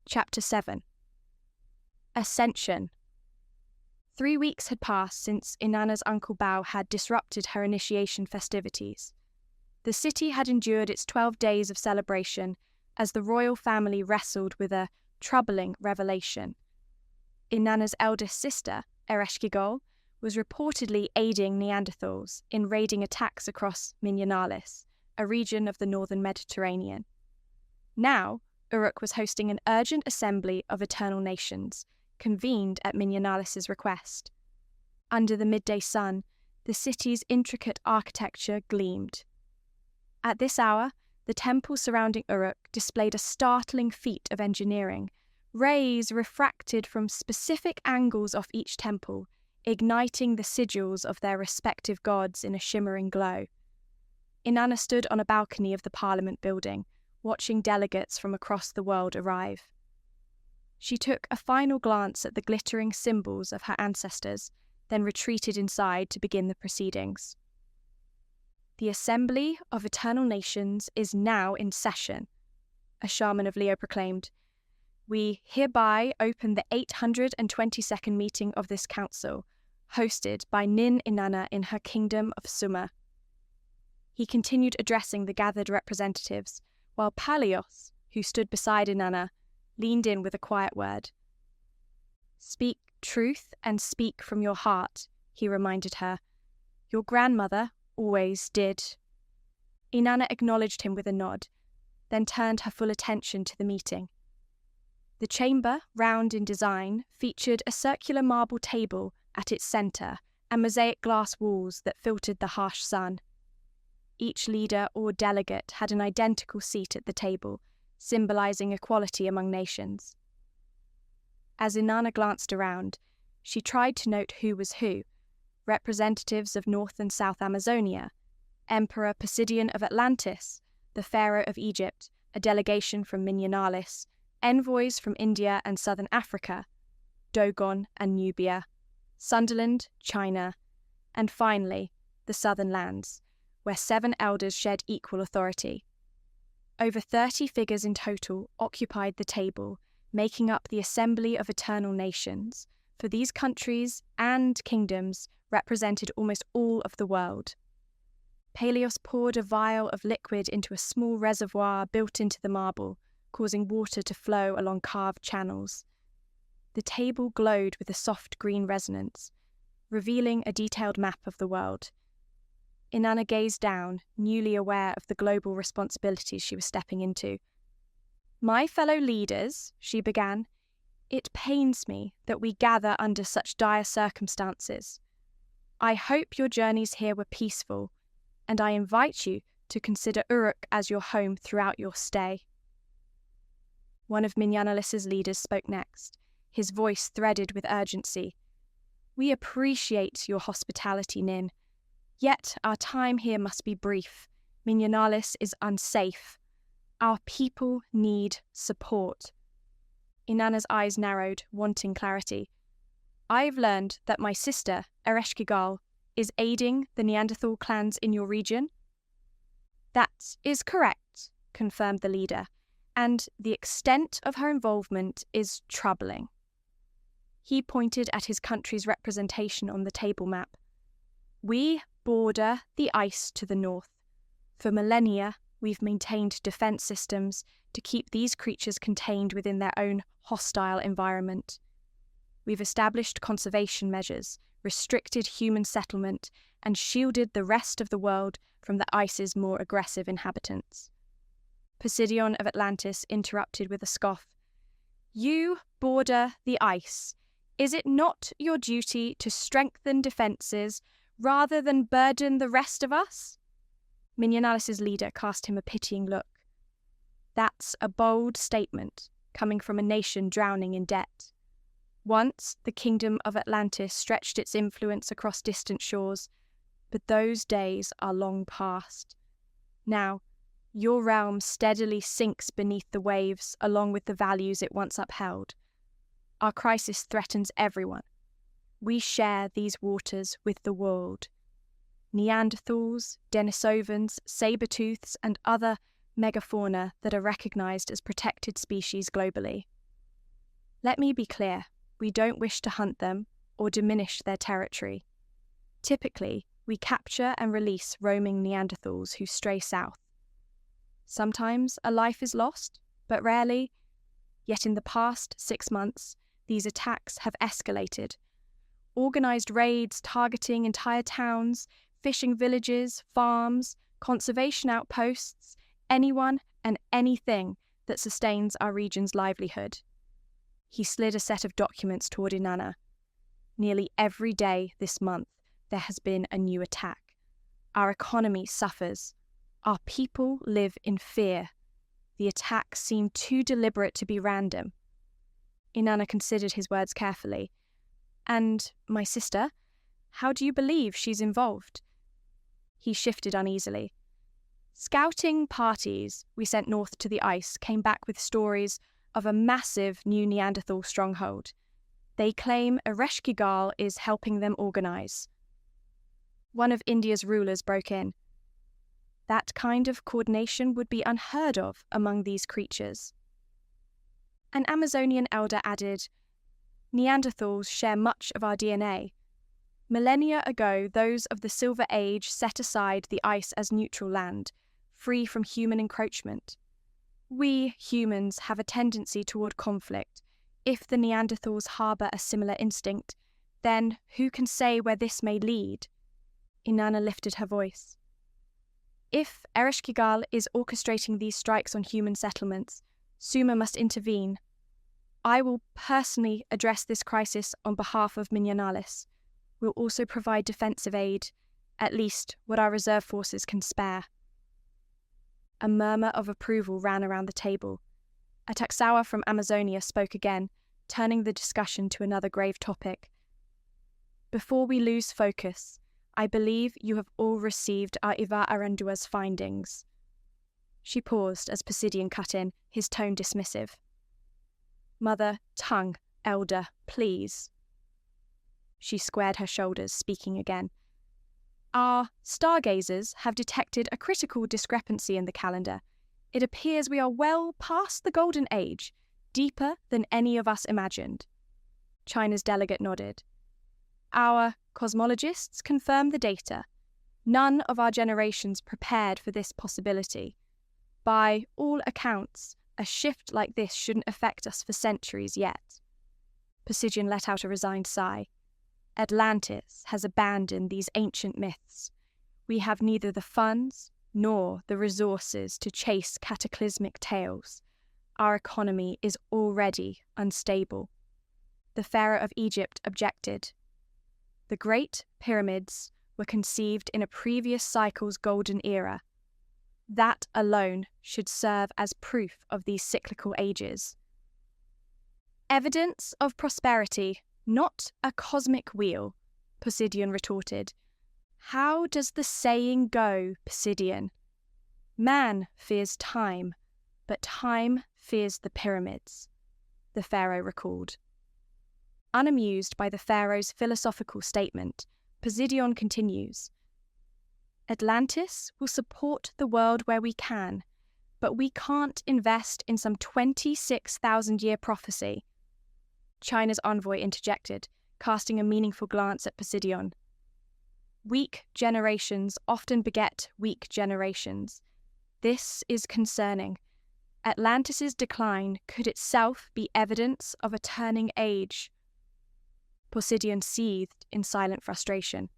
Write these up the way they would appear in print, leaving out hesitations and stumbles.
Chapter 7. Ascension. 3 weeks had passed since Inanna's Uncle Bao had disrupted her initiation festivities. The city had endured its 12 days of celebration as the royal family wrestled with a troubling revelation. Inanna's eldest sister, Ereshkigal, was reportedly aiding Neanderthals in raiding attacks across Minionalis, a region of the northern Mediterranean. Now, Uruk was hosting an urgent assembly of eternal nations, convened at Minionalis's request. Under the midday sun, the city's intricate architecture gleamed. At this hour, the temple surrounding Uruk displayed a startling feat of engineering. Rays refracted from specific angles off each temple, igniting the sigils of their respective gods in a shimmering glow. Inanna stood on a balcony of the Parliament building, watching delegates from across the world arrive. She took a final glance at the glittering symbols of her ancestors, then retreated inside to begin the proceedings. The Assembly of Eternal Nations is now in session, a shaman of Leo proclaimed. We hereby open the 822nd meeting of this council, hosted by Nin Inanna in her kingdom of Sumer. He continued addressing the gathered representatives, while Palios, who stood beside Inanna, leaned in with a quiet word. Speak truth and speak from your heart, he reminded her. Your grandmother always did. Inanna acknowledged him with a nod, then turned her full attention to the meeting. The chamber, round in design, featured a circular marble table at its centre and mosaic glass walls that filtered the harsh sun. Each leader or delegate had an identical seat at the table, symbolising equality among nations. As Inanna glanced around, she tried to note who was who: representatives of North and South Amazonia, Emperor Posidion of Atlantis, the Pharaoh of Egypt, a delegation from Minionalis, envoys from India and Southern Africa, Dogon and Nubia, Sunderland, China, and finally, the Southern Lands, where 7 elders shared equal authority. Over 30 figures in total occupied the table, making up the Assembly of Eternal Nations, for these countries and kingdoms represented almost all of the world. Palios poured a vial of liquid into a small reservoir built into the marble, causing water to flow along carved channels. The table glowed with a soft green resonance, revealing a detailed map of the world. Inanna gazed down, newly aware of the global responsibilities she was stepping into. My fellow leaders, she began, it pains me that we gather under such dire circumstances. I hope your journeys here were peaceful, and I invite you to consider Uruk as your home throughout your stay. One of Minionalis's leaders spoke next, his voice threaded with urgency. We appreciate your hospitality, Nin. Yet our time here must be brief. Minionalis is unsafe. Our people need support. Inanna's eyes narrowed, wanting clarity. I've learned that my sister, Ereshkigal, is aiding the Neanderthal clans in your region? That is correct, confirmed the leader, and the extent of her involvement is troubling. He pointed at his country's representation on the table map. We border the ice to the north. For millennia, we've maintained defence systems to keep these creatures contained within their own hostile environment. We've established conservation measures, restricted human settlement, and shielded the rest of the world from the ice's more aggressive inhabitants. Posidion of Atlantis interrupted with a scoff. You border the ice. Is it not your duty to strengthen defences rather than burden the rest of us? Minionalis's leader cast him a pitying look. That's a bold statement, coming from a nation drowning in debt. Once, the kingdom of Atlantis stretched its influence across distant shores, but those days are long past. Now, your realm steadily sinks beneath the waves along with the values it once upheld. Our crisis threatens everyone. We share these waters with the world. Neanderthals, Denisovans, saber-tooths, and other megafauna that are recognised as protected species globally. Let me be clear, we don't wish to hunt them or diminish their territory. Typically, we capture and release roaming Neanderthals who stray south. Sometimes a life is lost, but rarely. Yet in the past 6 months, these attacks have escalated. Organised raids targeting entire towns, fishing villages, farms, conservation outposts, anyone and anything that sustains our region's livelihood. He slid a set of documents toward Inanna. Nearly every day this month, there has been a new attack. Our economy suffers. Our people live in fear. The attacks seem too deliberate to be random. Inanna considered his words carefully. And my sister? How do you believe she's involved? He shifted uneasily. Scouting parties we sent north to the ice came back with stories of a massive new Neanderthal stronghold. They claim Ereshkigal is helping them organise. One of India's rulers broke in. That kind of coordination would be unheard of among these creatures. An Amazonian elder added, Neanderthals share much of our DNA. Millennia ago, those of the Silver Age set aside the ice as neutral land, free from human encroachment. We, humans, have a tendency toward conflict. If the Neanderthals harbour a similar instinct, then who can say where this may lead? Inanna lifted her voice. If Ereshkigal is orchestrating these strikes on human settlements, Suma must intervene. I will personally address this crisis on behalf of Minyanalis. We'll also provide defensive aid, at least what our reserve forces can spare. A murmur of approval ran around the table. A Taxawa from Amazonia spoke again, turning the discussion to another grave topic. Before we lose focus, I believe you have all received our Iva Arandua's findings. She paused as Pisidian cut in, his tone dismissive. Mother, tongue, elder, please. She squared her shoulders, speaking again. Our stargazers have detected a critical discrepancy in the calendar. It appears we are well past the Golden Age, deeper than any of us imagined. China's delegate nodded. Our cosmologists confirm the data. None of our generations prepared for this possibility. By all accounts, a shift like this shouldn't affect us for centuries yet. Pisidian let out a resigned sigh. Atlantis has abandoned these ancient myths. We have neither the funds nor the resources to chase cataclysmic tales. Our economy is already unstable. The Pharaoh of Egypt objected. The Great Pyramids were conceived in a previous cycle's golden era. That alone should serve as proof of these cyclical ages. Evidence of prosperity, not a cosmic wheel, Pisidian retorted. How does the saying go, Pisidian? Man fears time, but time fears the pyramids, the pharaoh recalled. Unamused by the pharaoh's philosophical statement, Pisidion continues. Atlantis will support the world where we can, but we can't invest in some 26,000-year prophecy. China's envoy interjected, casting a meaningful glance at Pisidion. Weak generations often beget weak generations. This is concerning. Atlantis's decline could itself be evidence of a turning age. Pisidion seethed in silent frustration.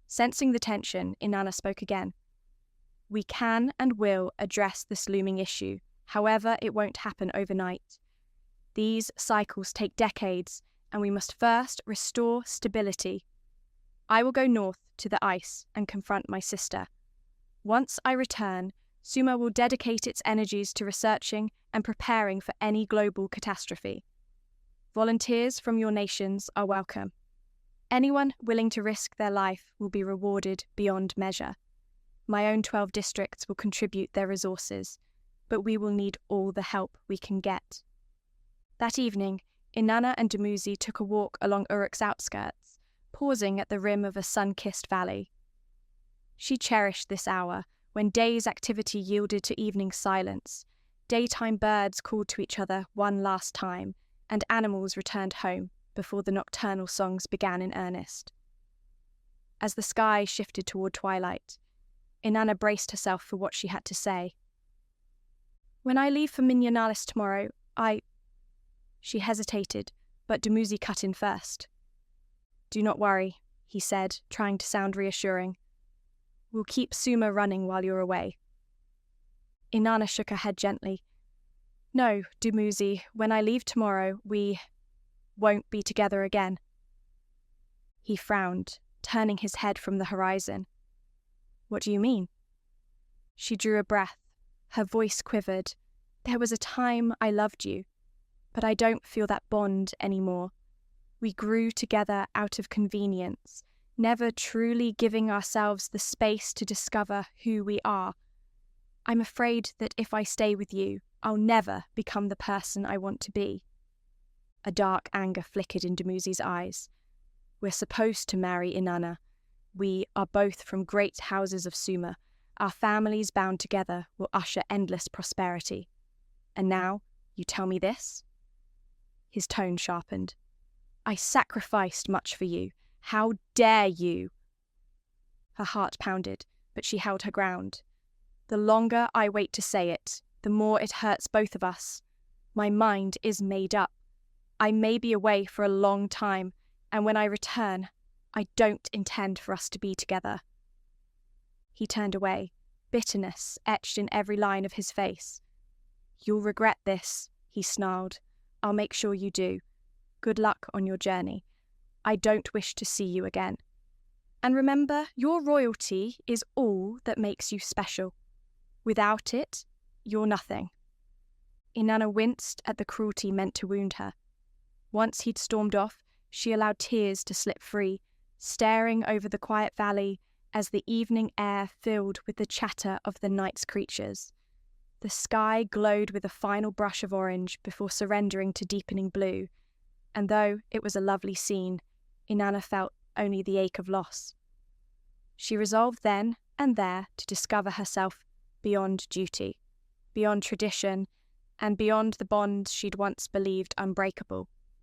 Sensing the tension, Inanna spoke again. We can and will address this looming issue, however, it won't happen overnight. These cycles take decades, and we must first restore stability. I will go north to the ice and confront my sister. Once I return, Suma will dedicate its energies to researching and preparing for any global catastrophe. Volunteers from your nations are welcome. Anyone willing to risk their life will be rewarded beyond measure. My own 12 districts will contribute their resources, but we will need all the help we can get. That evening, Inanna and Dumuzi took a walk along Uruk's outskirts, pausing at the rim of a sun-kissed valley. She cherished this hour, when day's activity yielded to evening silence. Daytime birds called to each other one last time, and animals returned home before the nocturnal songs began in earnest. As the sky shifted toward twilight, Inanna braced herself for what she had to say. "When I leave for Minionalis tomorrow, She hesitated, but Dumuzi cut in first. "Do not worry," he said, trying to sound reassuring. "We'll keep Suma running while you're away." Inanna shook her head gently. "No, Dumuzi, when I leave tomorrow, we won't be together again." He frowned, turning his head from the horizon. "What do you mean?" She drew a breath. Her voice quivered. "There was a time I loved you, but I don't feel that bond anymore. We grew together out of convenience, never truly giving ourselves the space to discover who we are. I'm afraid that if I stay with you, I'll never become the person I want to be." A dark anger flickered in Dumuzi's eyes. "We're supposed to marry Inanna. We are both from great houses of Suma. Our families bound together will usher endless prosperity. And now, you tell me this?" His tone sharpened. "I sacrificed much for you. How dare you?" Her heart pounded, but she held her ground. "The longer I wait to say it, the more it hurts both of us. My mind is made up. I may be away for a long time, and when I return, I don't intend for us to be together." He turned away, bitterness etched in every line of his face. "You'll regret this," he snarled. "I'll make sure you do. Good luck on your journey. I don't wish to see you again. And remember, your royalty is all that makes you special. Without it, you're nothing." Inanna winced at the cruelty meant to wound her. Once he'd stormed off, she allowed tears to slip free, staring over the quiet valley as the evening air filled with the chatter of the night's creatures. The sky glowed with a final brush of orange before surrendering to deepening blue, and though it was a lovely scene, Inanna felt only the ache of loss. She resolved then and there to discover herself beyond duty, beyond tradition, and beyond the bonds she'd once believed unbreakable.